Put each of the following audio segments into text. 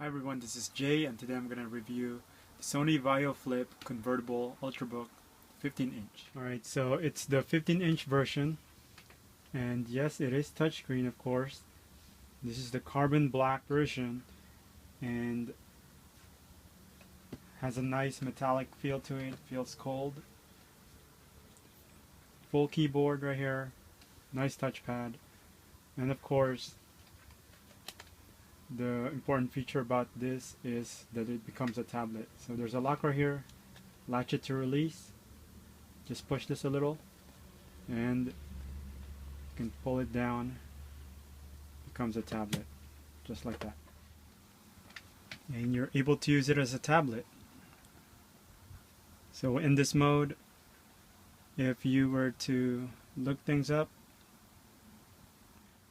Hi everyone, this is Jay, and today I'm going to review the Sony Vaio Flip convertible Ultrabook 15-inch. Alright, so it's the 15-inch version, and yes, it is touchscreen of course. This is the carbon black version, and has a nice metallic feel to it, feels cold. Full keyboard right here, nice touchpad, and of course the important feature about this is that it becomes a tablet. So there's a lock right here, latch it to release, just push this a little and you can pull it down, becomes a tablet just like that, and you're able to use it as a tablet. So in this mode, if you were to look things up,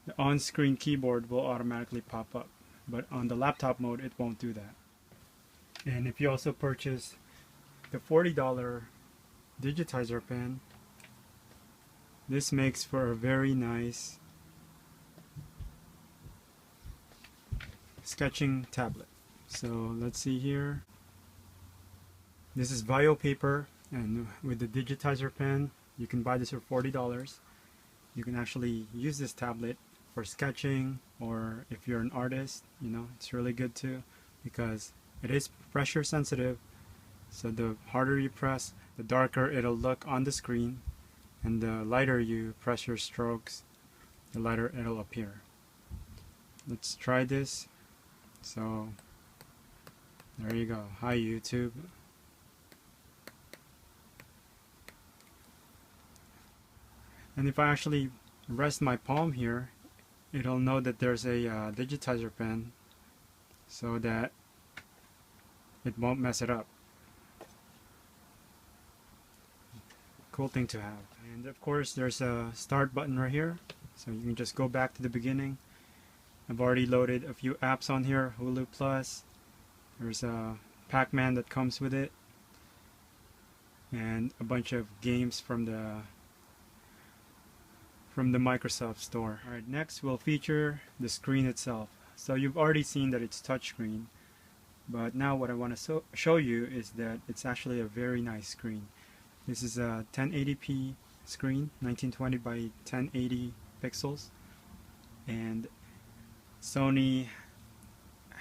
the on-screen keyboard will automatically pop up, but on the laptop mode it won't do that. And if you also purchase the $40 Digitizer Pen, this makes for a very nice sketching tablet. So let's see here. This is Vaio paper, and with the Digitizer Pen you can buy this for $40. You can actually use this tablet for sketching, or if you're an artist, you know, it's really good too, because it is pressure sensitive. So the harder you press, the darker it'll look on the screen, and the lighter you press your strokes, the lighter it'll appear. Let's try this. So there you go. Hi YouTube. And if I actually rest my palm here, it'll know that there's a Digitizer Pen, so that it won't mess it up. Cool thing to have. And of course there's a start button right here, so you can just go back to the beginning. I've already loaded a few apps on here, Hulu Plus, there's a Pac-Man that comes with it, and a bunch of games from the Microsoft Store. Alright, next we'll feature the screen itself. So you've already seen that it's touchscreen, but now what I want to show you is that it's actually a very nice screen. This is a 1080p screen, 1920 by 1080 pixels, and Sony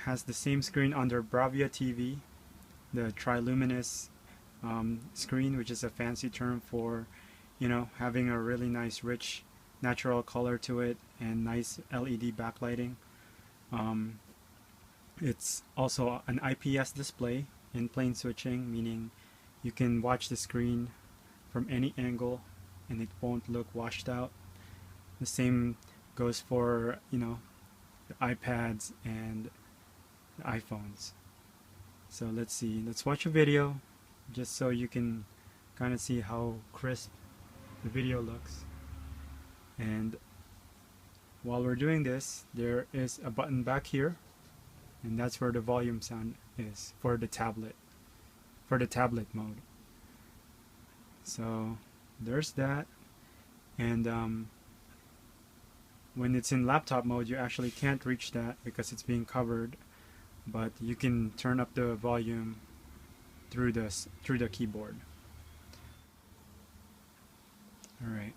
has the same screen on their Bravia TV, the Triluminos screen, which is a fancy term for, you know, having a really nice rich natural color to it and nice LED backlighting. It's also an IPS display in plane switching, meaning you can watch the screen from any angle and it won't look washed out. The same goes for, you know, the iPads and the iPhones. So let's see, let's watch a video just so you can kind of see how crisp the video looks. And while we're doing this, there is a button back here, and that's where the volume sound is for the tablet mode. So there's that. And when it's in laptop mode, you actually can't reach that because it's being covered, but you can turn up the volume through the keyboard. Alright.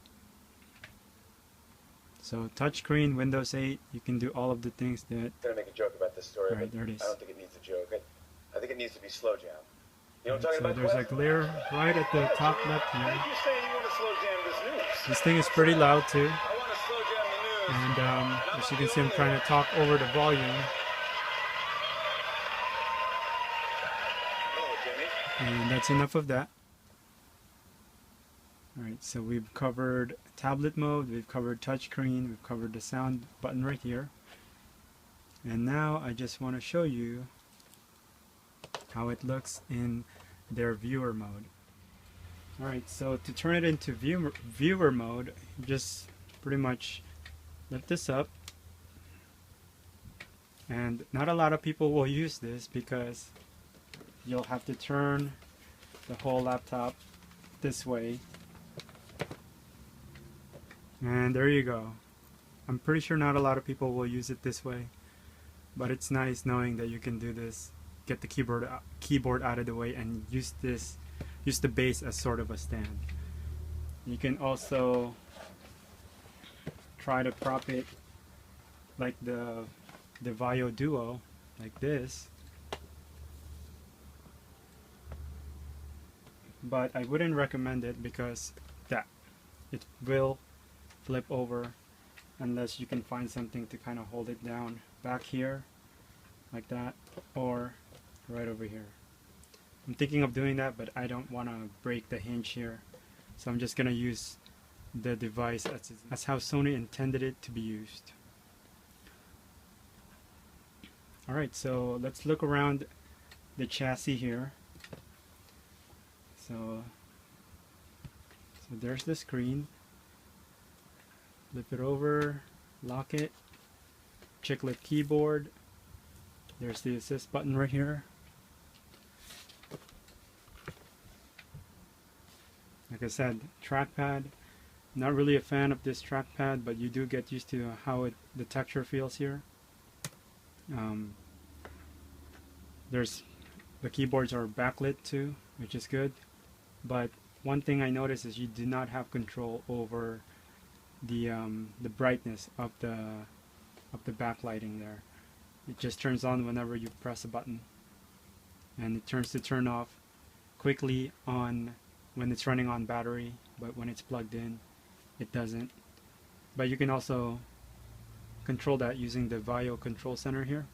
So touchscreen, Windows 8, you can do all of the things that... I'm going to make a joke about this story, right, but there it is. I don't think it needs a joke. I think it needs to be slow jam. You know what I'm talking So about? there's a glare right at the top left Why here. did you say you want to slow jam this news? This thing is pretty loud too. I want to slow jam the news. And as you can see, I'm trying to talk over the volume. Hello, Jimmy. And that's enough of that. Alright, so we've covered tablet mode, we've covered touchscreen, we've covered the sound button right here. And now I just want to show you how it looks in their viewer mode. Alright, so to turn it into viewer mode, just pretty much lift this up. And not a lot of people will use this because you'll have to turn the whole laptop this way. And there you go. I'm pretty sure not a lot of people will use it this way. but it's nice knowing that you can do this, get the keyboard out of the way, and use the base as sort of a stand. You can also try to prop it like the Vaio Duo, like this, but I wouldn't recommend it because it will flip over unless you can find something to kind of hold it down back here like that, or right over here. I'm thinking of doing that, but I don't want to break the hinge here, so I'm just gonna use the device as how Sony intended it to be used. Alright, so let's look around the chassis here. So there's the screen. Flip it over, lock it, chiclet keyboard. There's the assist button right here. Like I said, trackpad. Not really a fan of this trackpad, but you do get used to how the texture feels here. The keyboards are backlit too, which is good. But one thing I noticed is you do not have control over the brightness of the backlighting there. It just turns on whenever you press a button, and it turns to turn off quickly on when it's running on battery, but when it's plugged in it doesn't. But you can also control that using the Vaio control center here.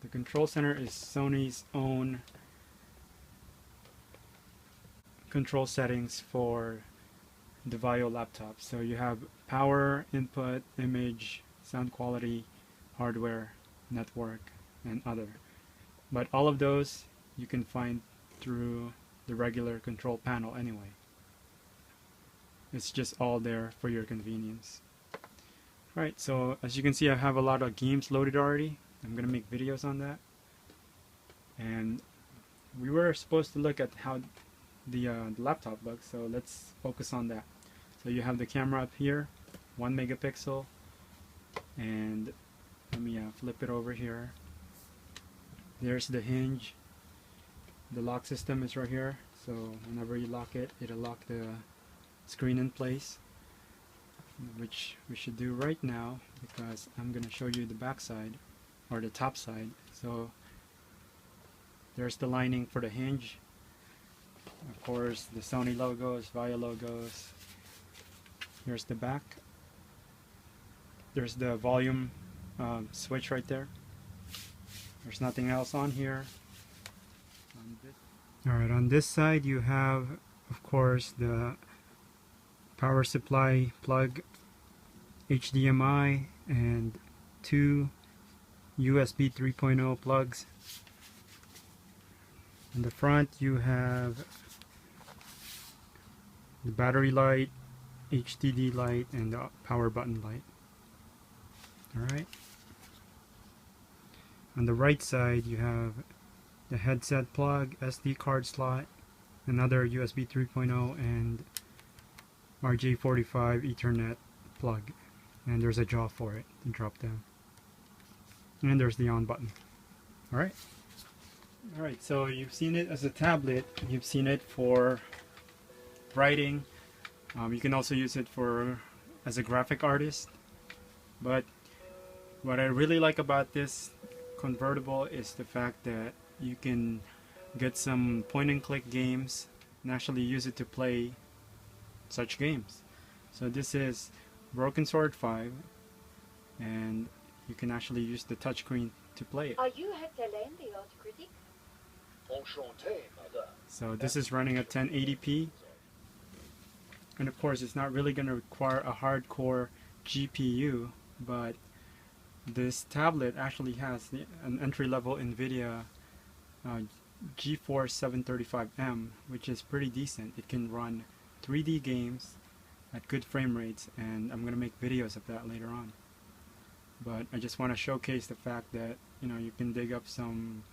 The control center is Sony's own control settings for the Vaio laptop. So you have power, input, image, sound quality, hardware, network, and other. But all of those you can find through the regular control panel anyway. It's just all there for your convenience. Right, so as you can see, I have a lot of games loaded already. I'm gonna make videos on that. And we were supposed to look at how the laptop looks, so let's focus on that. So you have the camera up here, 1 megapixel, and let me flip it over here. There's the hinge. The lock system is right here, so whenever you lock it, it'll lock the screen in place, which we should do right now because I'm going to show you the back side or the top side. So there's the lining for the hinge, of course the Sony logos, Vaio logos. Here's the back. There's the volume switch right there. There's nothing else on here. Alright, on this side you have, of course, the power supply plug, HDMI, and 2 USB 3.0 plugs. In the front you have the battery light, HDD light, and the power button light. Alright. On the right side you have the headset plug, SD card slot, another USB 3.0, and RJ45 Ethernet plug. And there's a jaw for it to drop down. And there's the on button. Alright. Alright, so you've seen it as a tablet, you've seen it for writing. You can also use it as a graphic artist. But what I really like about this convertible is the fact that you can get some point and click games and actually use it to play such games. So this is Broken Sword 5, and you can actually use the touchscreen to play it. Are you Hector-Lane, the art critic? Enchanté, madame. So this is running at 1080p, and of course it's not really going to require a hardcore GPU, but this tablet actually has an entry-level NVIDIA GeForce 735M, which is pretty decent. It can run 3D games at good frame rates, and I'm going to make videos of that later on. But I just want to showcase the fact that, you know, you can dig up some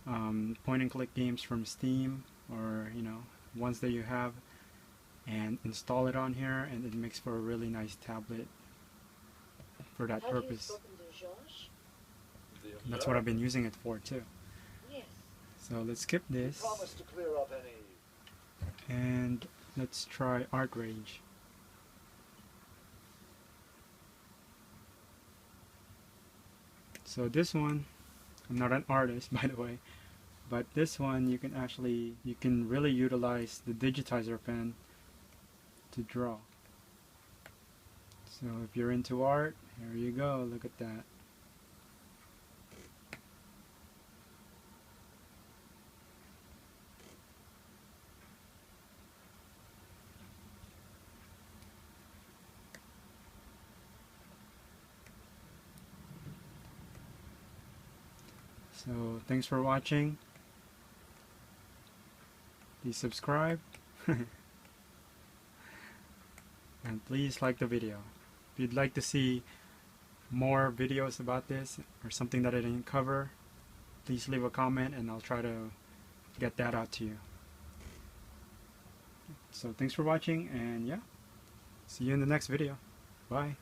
point and click games from Steam, or, you know, ones that you have, and install it on here, and it makes for a really nice tablet for that purpose. That's what I've been using it for too. Yes. So let's skip this Promise to clear up any. and let's try Art Rage. So this one, I'm not an artist by the way, but this one you can really utilize the Digitizer Pen to draw. So if you're into art, here you go, look at that. So thanks for watching. Please subscribe and please like the video. If you'd like to see more videos about this or something that I didn't cover, please leave a comment and I'll try to get that out to you. So thanks for watching, and yeah, see you in the next video. Bye.